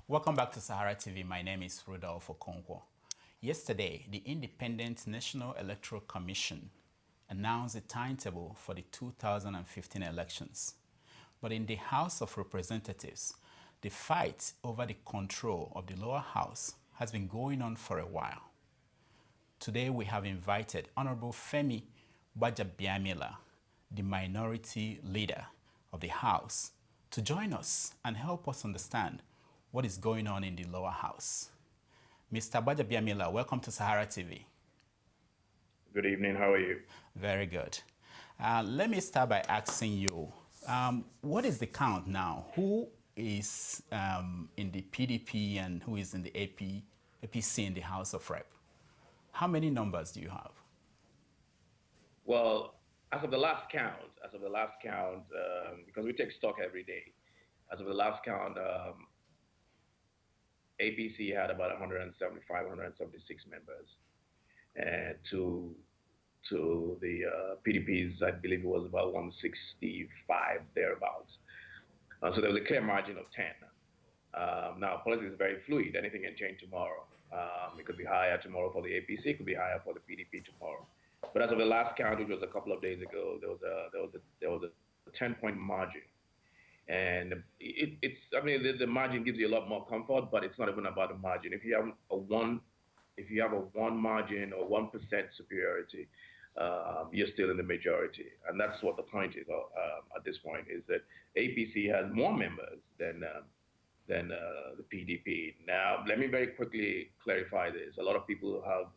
Welcome back to SaharaTV. My name is Rudolf Okonkwo. Yesterday, the Independent National Electoral Commission announced a timetable for the 2015 elections. But in the House of Representatives, the fight over the control of the lower house has been going on for a while. Today, we have invited Honorable Femi Gbajabiamila, the minority leader of the House, to join us and help us understand what is going on in the lower house. Mr. Gbajabiamila, welcome to SaharaTV. Good evening, how are you? Very good. Let me start by asking you, what is the count now? Who is in the PDP and who is in the APC in the House of Reps? How many numbers do you have? Well, as of the last count, because we take stock every day, as of the last count, APC had about 175, 176 members. And to the PDP's, I believe it was about 165, thereabouts. So there was a clear margin of 10. Now, politics is very fluid. Anything can change tomorrow. It could be higher tomorrow for the APC, it could be higher for the PDP tomorrow. But as of the last count, which was a couple of days ago, there was a 10-point margin. And the margin gives you a lot more comfort, but it's not even about the margin. If you have a one margin or 1% superiority, you're still in the majority, and that's what the point is at this point. Is that APC has more members than the PDP. Now, let me very quickly clarify this. A lot of people have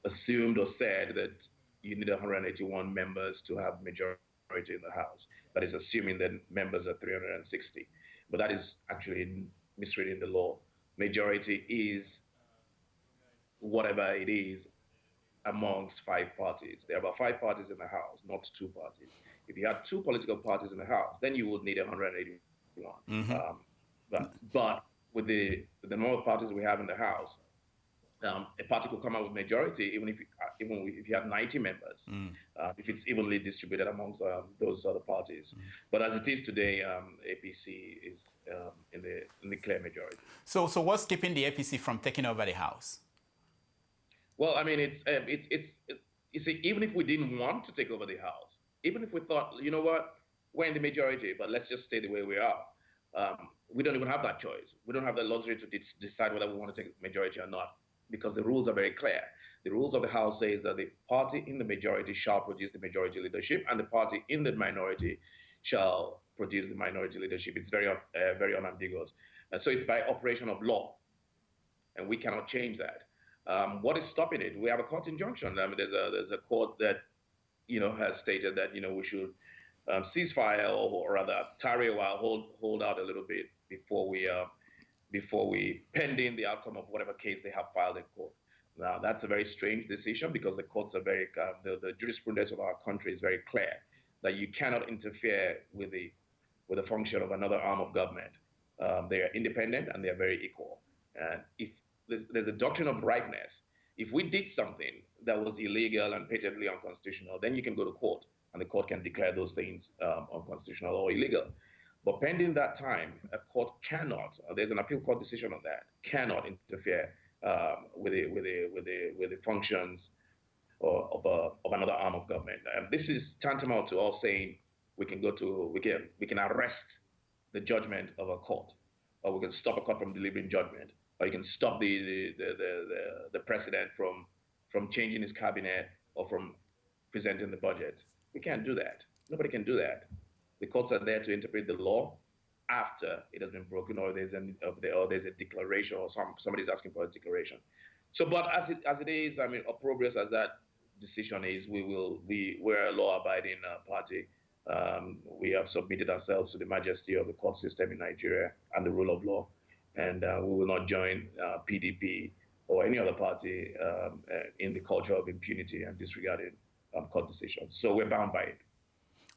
assumed or said that you need 181 members to have majority in the House. That is assuming that members are 360. But that is actually misreading the law. Majority is whatever it is amongst 5 parties. There are about 5 parties in the House, not 2 parties. If you had 2 political parties in the House, then you would need 181. But with the number of parties we have in the House, a party could come out with majority even if you have 90 members, if it's evenly distributed amongst those other parties. But as it is today, APC is in the clear majority. So what's keeping the APC from taking over the House? Well, I mean, you see, even if we didn't want to take over the House, even if we thought, you know what, we're in the majority, but let's just stay the way we are, we don't even have that choice. We don't have the luxury to decide whether we want to take majority or not, because the rules are very clear. The rules of the House says that the party in the majority shall produce the majority leadership, and the party in the minority shall produce the minority leadership. It's very unambiguous. And so it's by operation of law, and we cannot change that. What is stopping it? We have a court injunction. I mean, there's a court that has stated that we should cease fire, or rather tarry a while, hold out a little bit before we pending the outcome of whatever case they have filed in court. Now, that's a very strange decision, because the courts are very the jurisprudence of our country is very clear that you cannot interfere with the function of another arm of government. They are independent and they are very equal. And if there's a doctrine of rightness, if we did something that was illegal and patently unconstitutional, then you can go to court, and the court can declare those things unconstitutional or illegal. But pending that time, a court cannot, there's an appeal court decision on that, cannot interfere with the functions of another arm of government. This is tantamount to us saying we can arrest the judgment of a court, or we can stop a court from delivering judgment, or you can stop the president from changing his cabinet or from presenting the budget. We can't do that. Nobody can do that. The courts are there to interpret the law after it has been broken, or there's a declaration, or somebody's asking for a declaration. So, but as it is, I mean, opprobrious as that decision is, we're a law-abiding party. We have submitted ourselves to the majesty of the court system in Nigeria and the rule of law, and we will not join PDP or any other party in the culture of impunity and disregarding court decisions. So we're bound by it.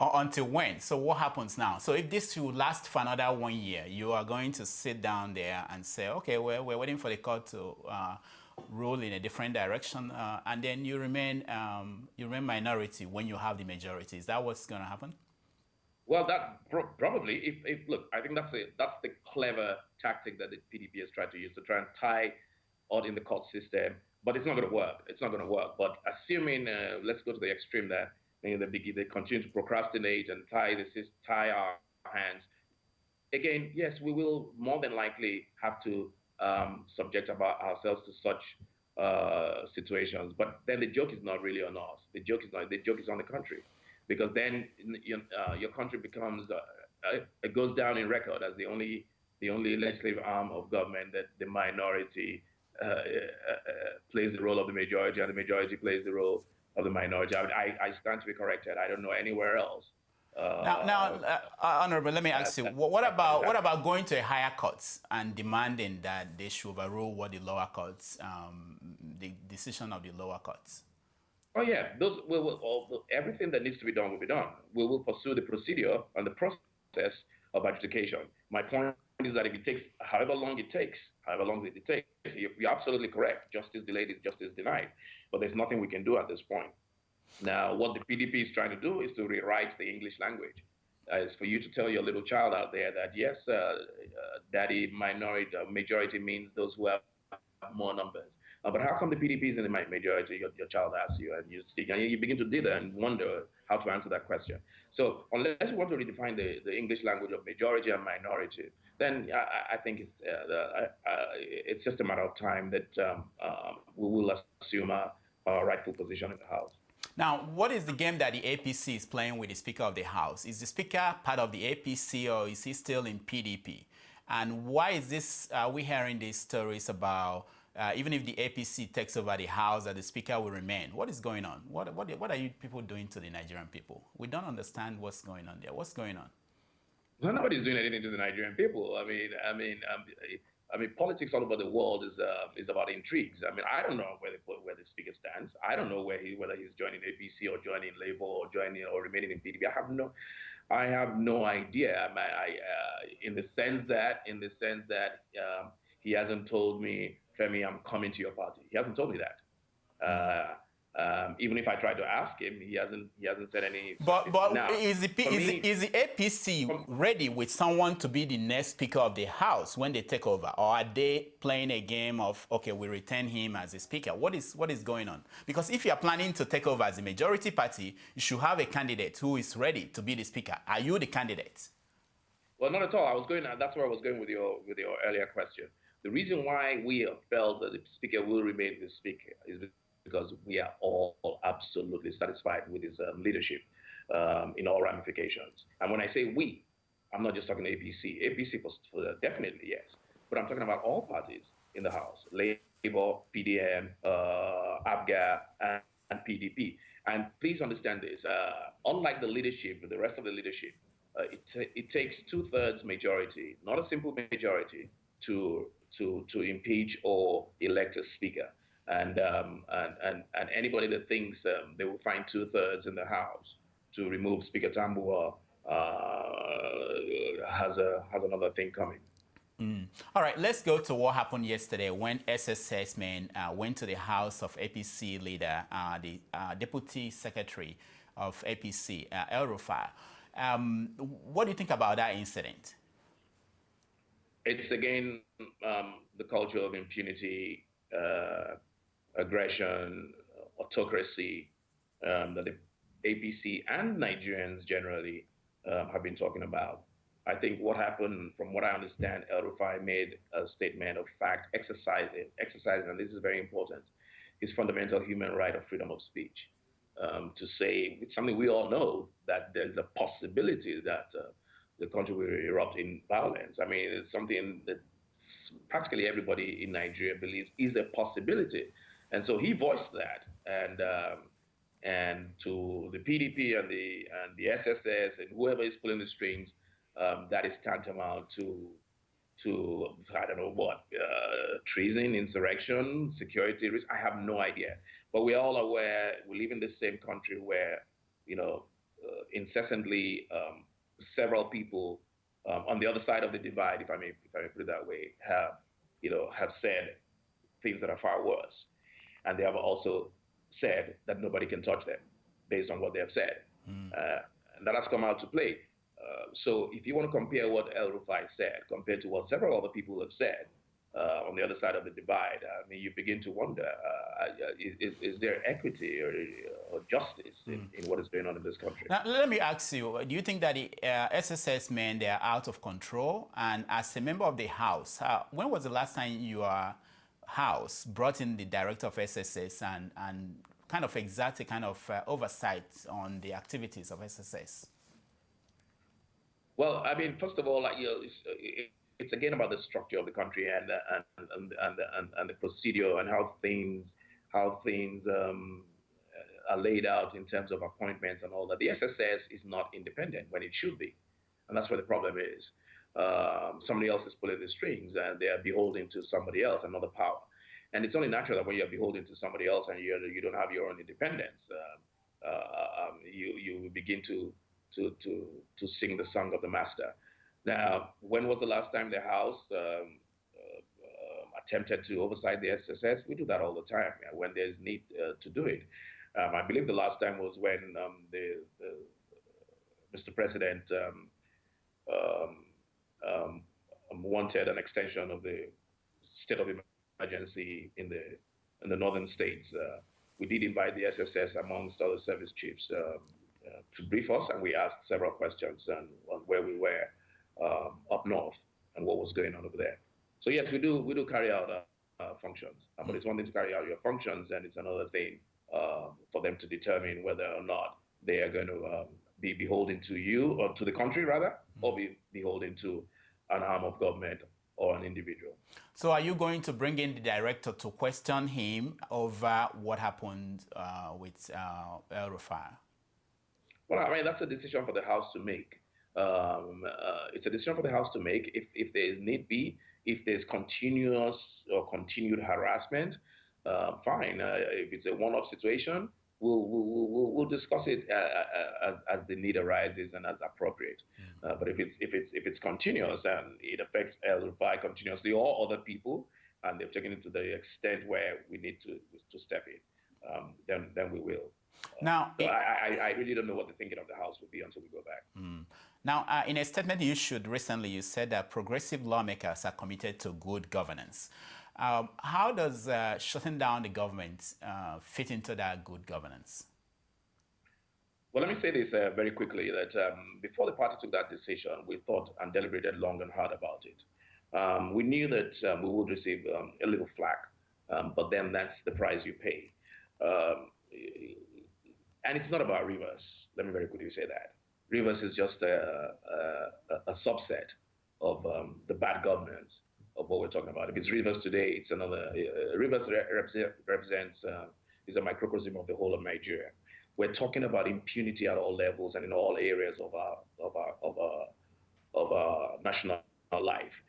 Until when? So what happens now? So if this will last for another 1 year, you are going to sit down there and say, okay, we're waiting for the court to rule in a different direction, and then you remain minority when you have the majority. Is that what's going to happen? Well, that probably, if look, I think that's the clever tactic that the PDP has tried to use to try and tie out in the court system, but it's not going to work. It's not going to work. But assuming, let's go to the extreme that they continue to procrastinate and tie our hands. Again, yes, we will more than likely have to subject ourselves to such situations. But then the joke is not really on us. The joke is not. The joke is on the country, because then your country becomes it goes down in record as the only legislative arm of government that the minority plays the role of the majority, and the majority plays the role of the minority. I stand to be corrected. I don't know anywhere else. Honorable, let me ask you, what about going to a higher courts and demanding that they should overrule what the lower courts, the decision of the lower courts? Oh yeah, everything that needs to be done will be done. We will pursue the procedure and the process of adjudication. My point is that if it takes however long it takes, you're absolutely correct. Justice delayed is justice denied. But there's nothing we can do at this point. Now, what the PDP is trying to do is to rewrite the English language. It's for you to tell your little child out there that, yes, daddy, majority means those who have more numbers. But how come the PDP is in the majority? Your child asks you, and you speak, and you begin to dither and wonder how to answer that question. So unless you want to redefine the English language of majority and minority, then I think it's just a matter of time that we will assume our rightful position in the House. Now, what is the game that the APC is playing with the Speaker of the House? Is the Speaker part of the APC, or is he still in PDP? And why is this, we hearing these stories about even if the APC takes over the House, that the Speaker will remain? What is going on? What are you people doing to the Nigerian people? We don't understand what's going on there. What's going on? Well, nobody's doing anything to the Nigerian people. I mean, politics all over the world is about intrigues. I mean, I don't know where the Speaker stands. I don't know whether he's joining APC or joining Labour or remaining in PDP. I have no idea. In the sense that he hasn't told me, Femi, I'm coming to your party. He hasn't told me that. Even if I try to ask him, he hasn't said any. But now, is the APC ready with someone to be the next Speaker of the House when they take over, or are they playing a game of, okay, we retain him as a Speaker? What is going on? Because if you are planning to take over as a majority party, you should have a candidate who is ready to be the Speaker. Are you the candidate? Well, not at all. That's where I was going with your earlier question. The reason why we have felt that the Speaker will remain the Speaker is because we are all absolutely satisfied with his leadership in all ramifications. And when I say we, I'm not just talking APC. APC for definitely, yes. But I'm talking about all parties in the House, Labour, PDM, ABGA, and PDP. And please understand this. Unlike the rest of the leadership, it takes 2/3 majority, not a simple majority, to impeach or elect a Speaker. And anybody that thinks they will find 2/3 in the House to remove Speaker Tambuwal has another thing coming. All right, let's go to what happened yesterday when SSS men went to the house of APC leader, the Deputy Secretary of APC, el-Rufai. What do you think about that incident? It's again the culture of impunity, aggression, autocracy that the APC and Nigerians generally have been talking about. I think what happened, from what I understand, el-Rufai made a statement of fact, exercising, and this is very important, his fundamental human right of freedom of speech. To say, it's something we all know, that there's a possibility that the country will erupt in violence. I mean, it's something that practically everybody in Nigeria believes is a possibility. And so he voiced that, and to the PDP and the SSS and whoever is pulling the strings, that is tantamount to I don't know what, treason, insurrection, security risk. I have no idea. But we're all aware, we live in the same country where, incessantly several people on the other side of the divide, if I may put it that way, have said things that are far worse. And they have also said that nobody can touch them based on what they have said. And that has come out to play. So if you want to compare what el-Rufai said compared to what several other people have said on the other side of the divide, I mean, you begin to wonder, is there equity or justice in what is going on in this country? Now, let me ask you, do you think that the SSS men, they are out of control? And as a member of the House, when was the last time your House brought in the director of SSS and kind of exert a kind of oversight on the activities of SSS? Well, I mean, first of all, like, it's again about the structure of the country and the procedure and how things are laid out in terms of appointments and all that. The SSS is not independent when it should be, and that's where the problem is. Somebody else is pulling the strings, and they are beholden to somebody else, another power. And it's only natural that when you're beholden to somebody else and you don't have your own independence, you begin to sing the song of the master. Now, when was the last time the House attempted to oversight the SSS? We do that all the time when there's need to do it. I believe the last time was when Mr. President wanted an extension of the state of emergency in the northern states. We did invite the SSS amongst other service chiefs to brief us, and we asked several questions on where we were up north and what was going on over there. So yes, we do carry out functions, but it's one thing to carry out your functions, and it's another thing for them to determine whether or not they are going to be beholden to you, or to the country rather, or be beholden to an arm of government or an individual. So are you going to bring in the director to question him over what happened with el-Rufai? Well, I mean, that's a decision for the House to make. It's a decision for the House to make. If there is need be, if there's continuous or continued harassment, fine. If it's a one-off situation, we'll discuss it as the need arises and as appropriate. But if it's continuous and it affects el-Rufai continuously or other people, and they've taken it to the extent where we need to step in, then we will. Now, so I really don't know what the thinking of the House will be until we go back. Now, in a statement you issued recently, you said that progressive lawmakers are committed to good governance. How does shutting down the government fit into that good governance? Well, let me say this very quickly, that before the party took that decision, we thought and deliberated long and hard about it. We knew that we would receive a little flack, but then that's the price you pay. And it's not about Rivers. Let me very quickly say that. Rivers is just a subset of the bad governance of what we're talking about. If it's Rivers today, it's another. Rivers represents is a microcosm of the whole of Nigeria. We're talking about impunity at all levels and in all areas of our national life.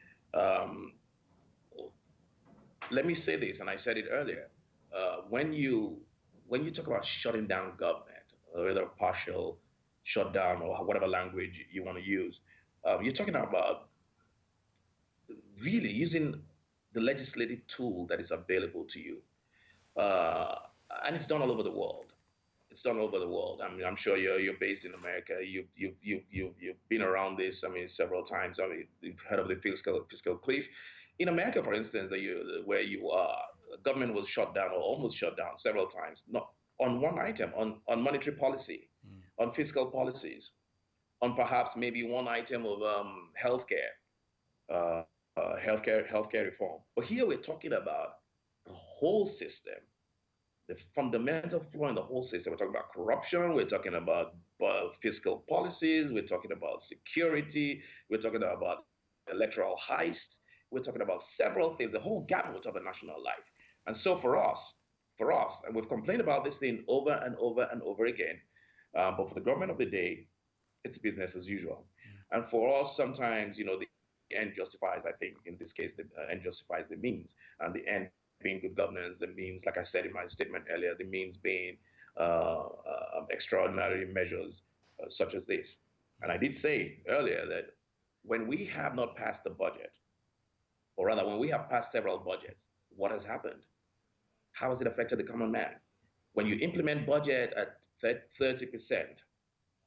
Let me say this, and I said it earlier. When you talk about shutting down government, whether partial shutdown or whatever language you want to use, you're talking about really using the legislative tool that is available to you. And it's done all over the world. It's done all over the world. I mean, I'm sure you're based in America. You've been around this, I mean, several times. I mean, you've heard of the fiscal cliff. In America, for instance, where you are, government was shut down or almost shut down several times, not on one item, on monetary policy, on fiscal policies, on perhaps maybe one item of healthcare reform. But here we're talking about the whole system, the fundamental flaw in the whole system. We're talking about corruption, we're talking about fiscal policies, we're talking about security, we're talking about electoral heist, we're talking about several things, the whole gamut of a national life. And so for us, and we've complained about this thing over and over and over again, but for the government of the day, it's business as usual. And for us, sometimes, you know, the end justifies, I think, in this case, the end justifies the means. And the end being good governance, the means, like I said in my statement earlier, the means being extraordinary measures such as this. And I did say earlier that when we have not passed the budget, or rather when we have passed several budgets, what has happened? How has it affected the common man? When you implement budget at 30%,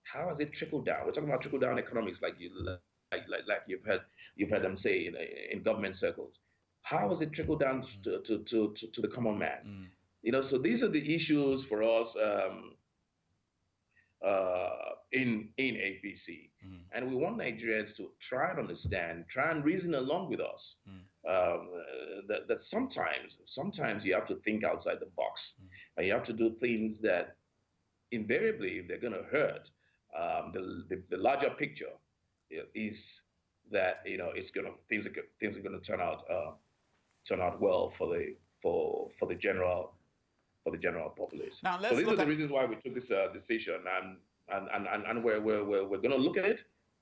How has it trickled down? We're talking about trickle down economics, like you've heard them say in government circles. How has it trickled down to the common man? Mm. So these are the issues for us in APC, and we want Nigerians to try and understand, try and reason along with us. That sometimes you have to think outside the box, and you have to do things that invariably, if they're going to hurt, the larger picture is that things are going to turn out well for the general populace. Now So these are the reasons why we took this decision, and we're going to look at it.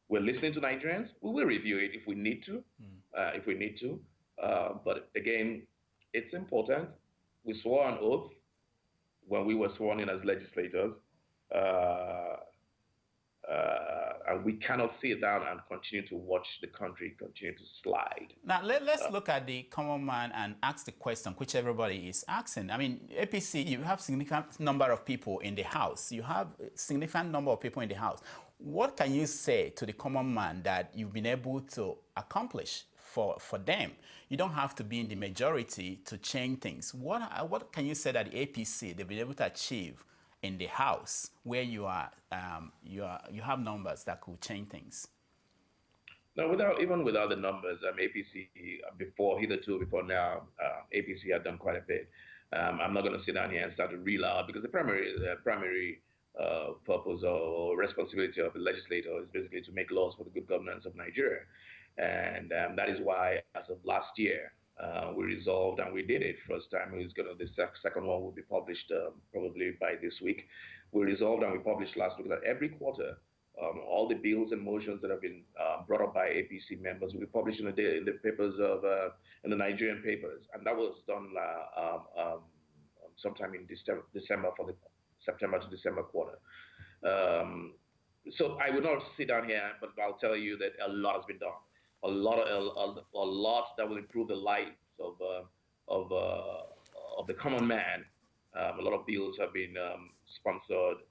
We're listening to Nigerians. We will review it if we need to. But again, it's important. We swore an oath when we were sworn in as legislators, and we cannot sit down and continue to watch the country continue to slide. Now, let's look at the common man and ask the question which everybody is asking. I mean, APC, you have significant number of people in the House. You have a significant number of people in the House. What can you say to the common man that you've been able to accomplish for them? You don't have to be in the majority to change things. What can you say that the APC, they've been able to achieve in the House, where you have numbers that could change things? No, even without the numbers, APC before now, APC had done quite a bit. I'm not going to sit down here and start to reel out, because the primary purpose or responsibility of the legislator is basically to make laws for the good governance of Nigeria, and that is why, as of last year, we resolved, and we did it. First time, the second one will be published probably by this week. We resolved and we published last week that every quarter, all the bills and motions that have been brought up by APC members will be published in the papers in the Nigerian papers, and that was done sometime in December for the September to December quarter. So I will not sit down here, but I'll tell you that a lot has been done. A lot that will improve the lives of the common man. A lot of bills have been sponsored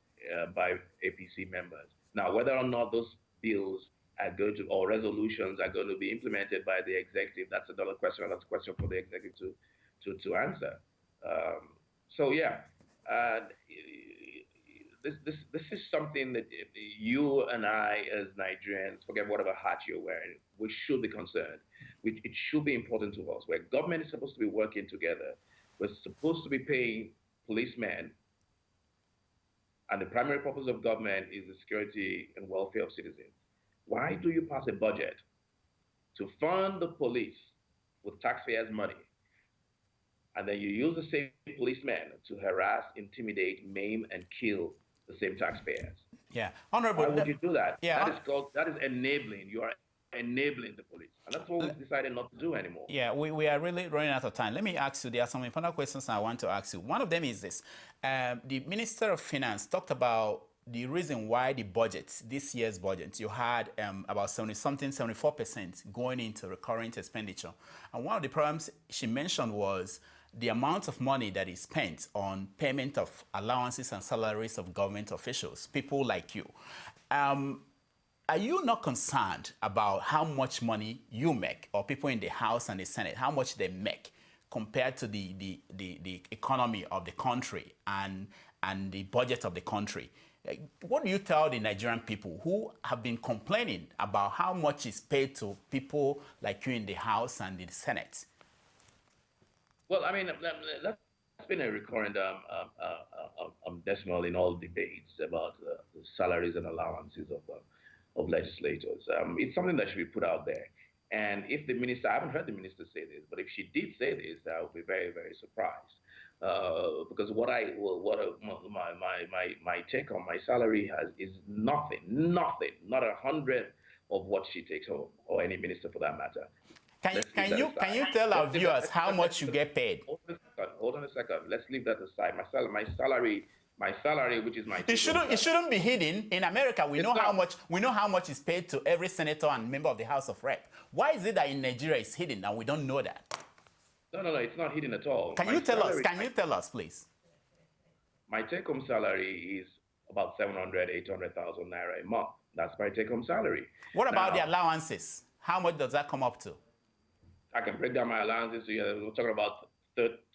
by APC members. Now, whether or not those bills are going to, or resolutions are going to be implemented by the executive, that's another question. That's a question for the executive to answer. So yeah, this is something that you and I, as Nigerians, forget whatever hat you're wearing, we should be concerned. It should be important to us. Where government is supposed to be working together, we're supposed to be paying policemen, and the primary purpose of government is the security and welfare of citizens. Why do you pass a budget to fund the police with taxpayers' money, and then you use the same policemen to harass, intimidate, maim, and kill the same taxpayers? Yeah, Honorable. Why would you do that? Yeah, that is enabling. You are enabling the police, and that's what we've decided not to do anymore. Yeah, we are really running out of time. Let me ask you, there are some important questions I want to ask you. One of them is this. The Minister of Finance talked about the reason why the budget, this year's budget, you had about 74% going into recurrent expenditure. And one of the problems she mentioned was the amount of money that is spent on payment of allowances and salaries of government officials, people like you. Are you not concerned about how much money you make, or people in the House and the Senate, how much they make compared to the economy of the country and the budget of the country? What do you tell the Nigerian people who have been complaining about how much is paid to people like you in the House and the Senate? Well, I mean, that's been a recurrent decimal in all debates about the salaries and allowances of legislators. It's something that should be put out there. And if the minister, I haven't heard the minister say this, but if she did say this, I would be very, very surprised. Because my take on my salary is nothing, not 100 of what she takes home, or any minister for that matter. Can you tell our viewers how much you get paid? Hold on a second. Let's leave that aside. My salary, which is my it shouldn't be hidden. In America, we know how much is paid to every senator and member of the House of Reps. Why is it that in Nigeria it's hidden and we don't know that? No, it's not hidden at all. Can you tell us, please? My take-home salary is about 700, 800,000 naira a month. That's my take-home salary. What about the Now, allowances? How much does that come up to? I can break down my allowances. So we're talking about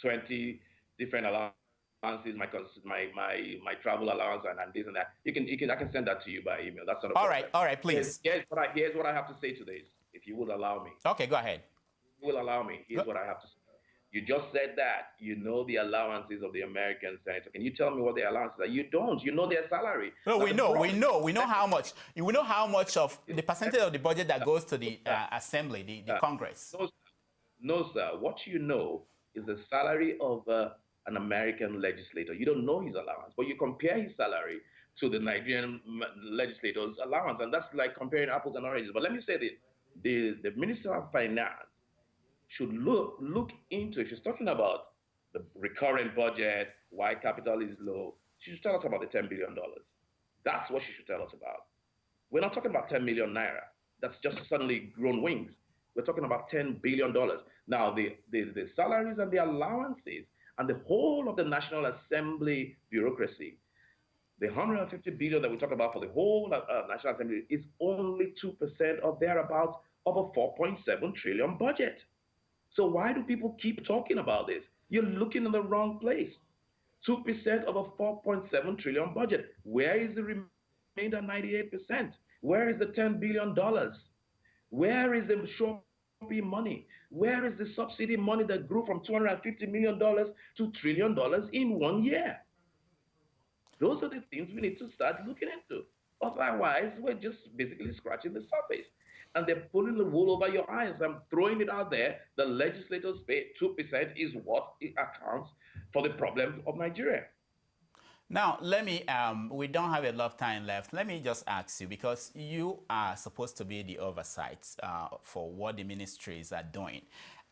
20 different allowances, my travel allowance and this and that. I can send that to you by email. That's not a problem. All right, please. Here's what I have to say to this, if you would allow me. Okay, go ahead. If you will allow me. Here's what I have to say. You just said that you know the allowances of the American senator. Can you tell me what the allowances are? You don't. You know their salary. No, we know how much. We know how much of the percentage of the budget that goes to the assembly, the Congress. No, sir. What you know is the salary of an American legislator. You don't know his allowance, but you compare his salary to the Nigerian legislator's allowance, and that's like comparing apples and oranges. But let me say this: the Minister of Finance should look into, if she's talking about the recurrent budget, why capital is low, she should tell us about the $10 billion. That's what she should tell us about. We're not talking about 10 million naira. That's just suddenly grown wings. We're talking about $10 billion. Now, the salaries and the allowances and the whole of the National Assembly bureaucracy, the 150 billion that we talk about for the whole National Assembly is only 2% or thereabouts of a 4.7 trillion budget. So why do people keep talking about this? You're looking in the wrong place. 2% of a 4.7 trillion budget. Where is the remainder 98%? Where is the $10 billion? Where is the Shopee money? Where is the subsidy money that grew from $250 million to $1 trillion in 1 year? Those are the things we need to start looking into. Otherwise, we're just basically scratching the surface. And they're pulling the wool over your eyes. I'm throwing it out there. The legislators pay 2% is what it accounts for the problems of Nigeria. Now, let me, we don't have a lot of time left. Let me just ask you, because you are supposed to be the oversight for what the ministries are doing.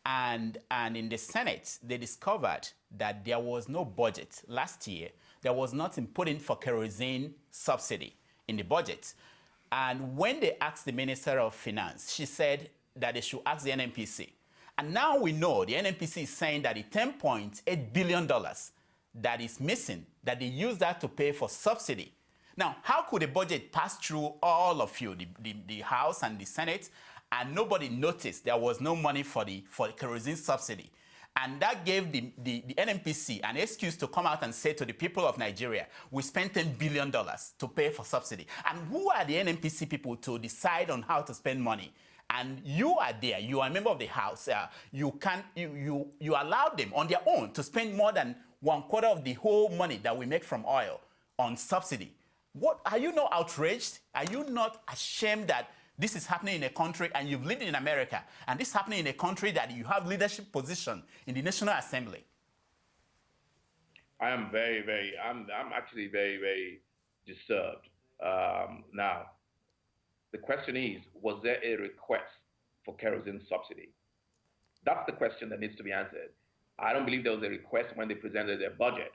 And in the Senate, they discovered that there was no budget. Last year, there was nothing put in for kerosene subsidy in the budget. And when they asked the Minister of Finance, she said that they should ask the NNPC. And now we know the NNPC is saying that the $10.8 billion that is missing, that they use that to pay for subsidy. Now, how could a budget pass through all of you, the House and the Senate, and nobody noticed there was no money for the kerosene subsidy? And that gave the NNPC an excuse to come out and say to the people of Nigeria, we spent $10 billion to pay for subsidy. And who are the NNPC people to decide on how to spend money? And you are there, you are a member of the House. You allowed them on their own to spend more than 1/4 of the whole money that we make from oil on subsidy. What, are you not outraged? Are you not ashamed that this is happening in a country, and you've lived in America, and this is happening in a country that you have leadership position in the National Assembly? I am I'm actually very, very disturbed. Now, the question is, was there a request for kerosene subsidy? That's the question that needs to be answered. I don't believe there was a request when they presented their budget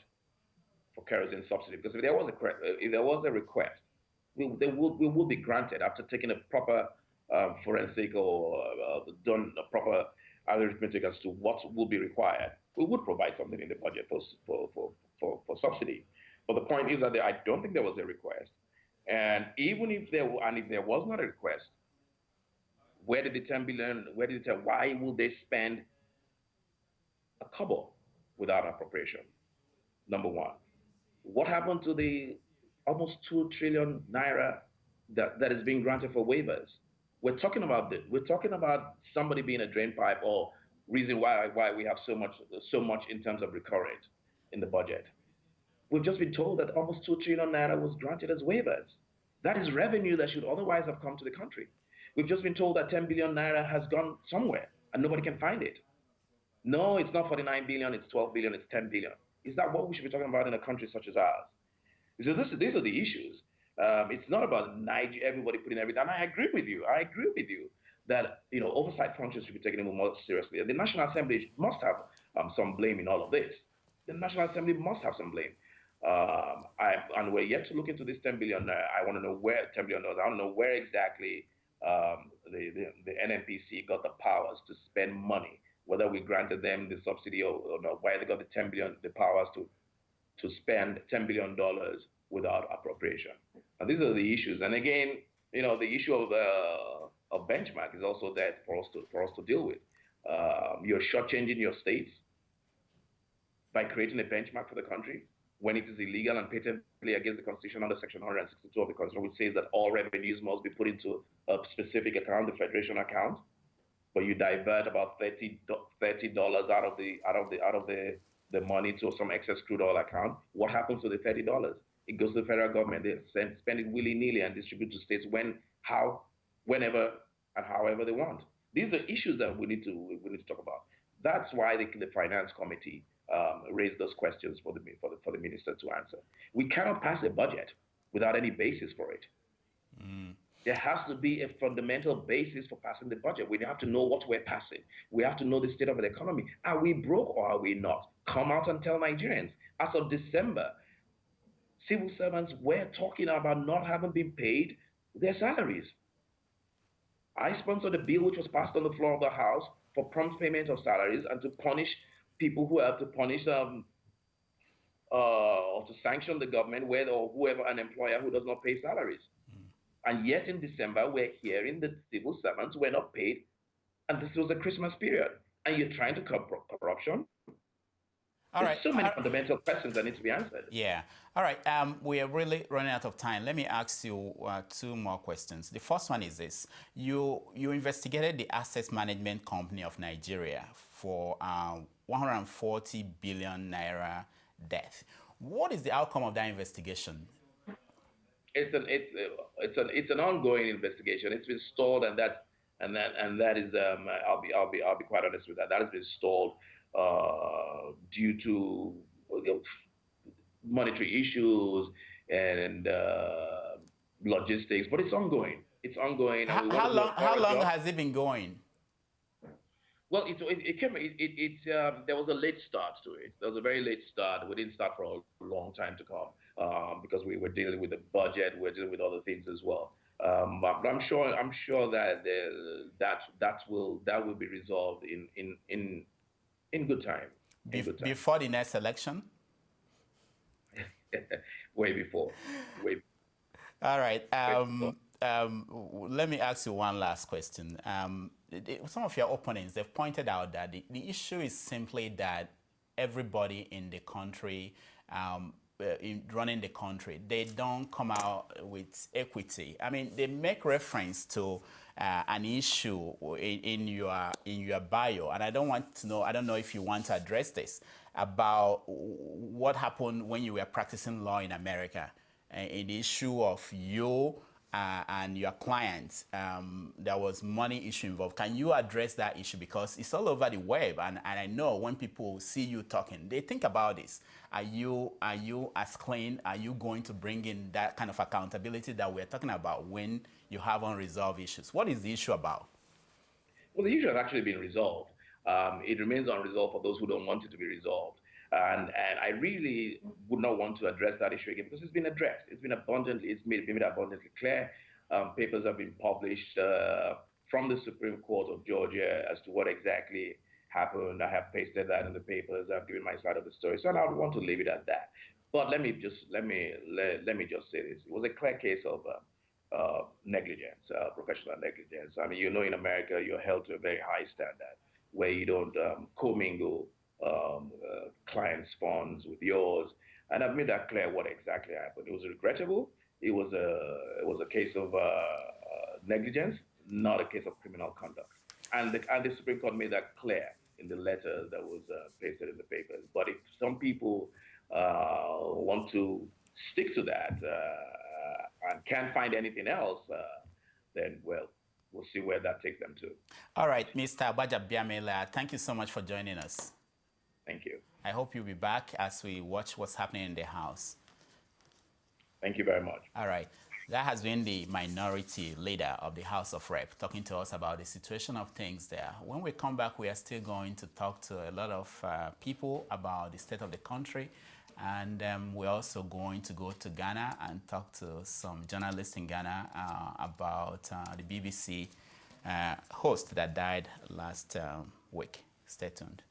for kerosene subsidy, because if there was a request, we will be granted after taking a proper forensic or done a proper arithmetic as to what will be required. We would provide something in the budget for subsidy. But the point is that I don't think there was a request. And even if there was not a request, where did the 10 billion? Why will they spend a kobo without appropriation? Number one. What happened to the almost 2 trillion naira that is being granted for waivers? We're talking about this. We're talking about somebody being a drain pipe, or reason why we have so much in terms of recurrent in the budget. We've just been told that almost 2 trillion naira was granted as waivers. That is revenue that should otherwise have come to the country. We've just been told that 10 billion naira has gone somewhere and nobody can find it. No, it's not 49 billion, it's 12 billion, it's 10 billion. Is that what we should be talking about in a country such as ours? So these are the issues. It's not about everybody putting everything. And I agree with you. That oversight functions should be taken even more seriously. And the National Assembly must have some blame in all of this. The National Assembly must have some blame. And we're yet to look into this 10 billion. I want to know where $10 billion. I want to know where exactly the NNPC got the powers to spend money. Whether we granted them the subsidy or not, why they got the 10 billion, the powers to spend $10 billion without appropriation. And these are the issues. And again, the issue of benchmark is also there for us to deal with. You're shortchanging your states by creating a benchmark for the country when it is illegal and patently against the Constitution under Section 162 of the Constitution, which says that all revenues must be put into a specific account, the Federation account, but you divert about $30 out of the money to some excess crude oil account. What happens to the $30? It goes to the federal government. They spend it willy-nilly and distribute to states whenever, and however they want. These are issues that we need to talk about. That's why the Finance Committee raised those questions for the minister to answer. We cannot pass a budget without any basis for it. There has to be a fundamental basis for passing the budget. We have to know what we're passing. We have to know the state of the economy. Are we broke or are we not? Come out and tell Nigerians. As of December, civil servants were talking about not having been paid their salaries. I sponsored a bill which was passed on the floor of the House for prompt payment of salaries and to punish people who have to punish or to sanction the government or whoever an employer who does not pay salaries. And yet in December, we're hearing that civil servants were not paid, and this was the Christmas period. And you're trying to curb corruption? All right. There's so many fundamental questions that need to be answered. Yeah. All right. We are really running out of time. Let me ask you two more questions. The first one is this. You investigated the Asset Management Company of Nigeria for 140 billion naira debt. What is the outcome of that investigation? It's an ongoing investigation. It's been stalled, and that is I'll be quite honest with that. That has been stalled due to monetary issues and logistics, but it's ongoing. It's ongoing. How long has it been going? Well, there was a late start to it. There was a very late start. We didn't start for a long time to come because we were dealing with the budget. We're dealing with other things as well. But I'm sure that that will be resolved in good time. Before the next election? Way before. All right. Let me ask you one last question. Some of your opponents, they've pointed out that the issue is simply that everybody in the country, running the country, they don't come out with equity. I mean, they make reference to an issue in your bio, and I don't know if you want to address this, about what happened when you were practicing law in America, an issue of you and your clients. There was money issue involved. Can you address that issue? Because it's all over the web, and I know when people see you talking, they think about this. Are you as clean? Are you going to bring in that kind of accountability that we're talking about when you have unresolved issues? What is the issue about? Well, the issue has actually been resolved. It remains unresolved for those who don't want it to be resolved. And I really would not want to address that issue again because it's been addressed. It's been made abundantly clear. Papers have been published from the Supreme Court of Georgia as to what exactly happened. I have pasted that in the papers. I've given my side of the story. So I would want to leave it at that. But let me just say this. It was a clear case of negligence, professional negligence. I mean, in America, you're held to a very high standard where you don't commingle clients' funds with yours, and I've made that clear what exactly happened. It was regrettable. It was a case of negligence, not a case of criminal conduct, and the Supreme Court made that clear in the letter that was pasted in the papers. But if some people want to stick to that and can't find anything else, then we'll see where that takes them to. All right, Mr. Gbajabiamila, thank you so much for joining us. Thank you. I hope you'll be back as we watch what's happening in the House. Thank you very much. All right. That has been the minority leader of the House of Reps talking to us about the situation of things there. When we come back, we are still going to talk to a lot of people about the state of the country. And we're also going to go to Ghana and talk to some journalists in Ghana about the BBC host that died last week. Stay tuned.